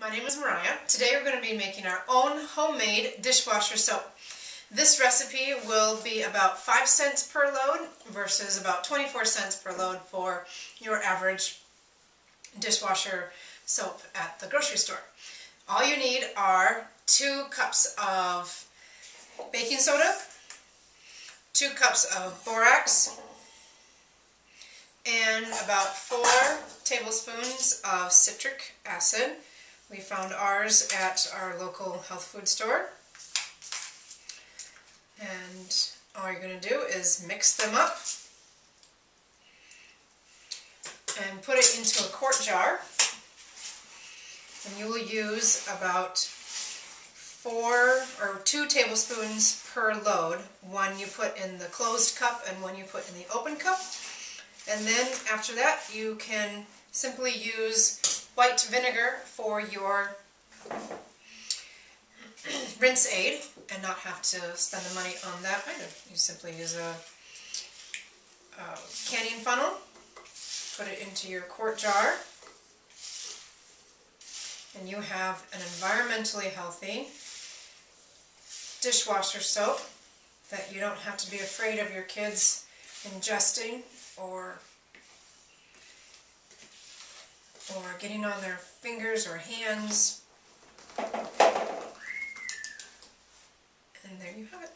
My name is Mariah. Today we're going to be making our own homemade dishwasher soap. This recipe will be about 5 cents per load versus about 24 cents per load for your average dishwasher soap at the grocery store. All you need are 2 cups of baking soda, 2 cups of borax, and about 4 tablespoons of citric acid. We found ours at our local health food store. And all you're going to do is mix them up and put it into a quart jar. And you will use about 2 tablespoons per load. One you put in the closed cup and one you put in the open cup. And then after that you can simply use white vinegar for your rinse aid and not have to spend the money on that either. You simply use a canning funnel, put it into your quart jar, and you have an environmentally healthy dishwasher soap that you don't have to be afraid of your kids ingesting or getting on their fingers or hands. And there you have it.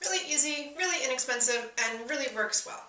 Really easy, really inexpensive, and really works well.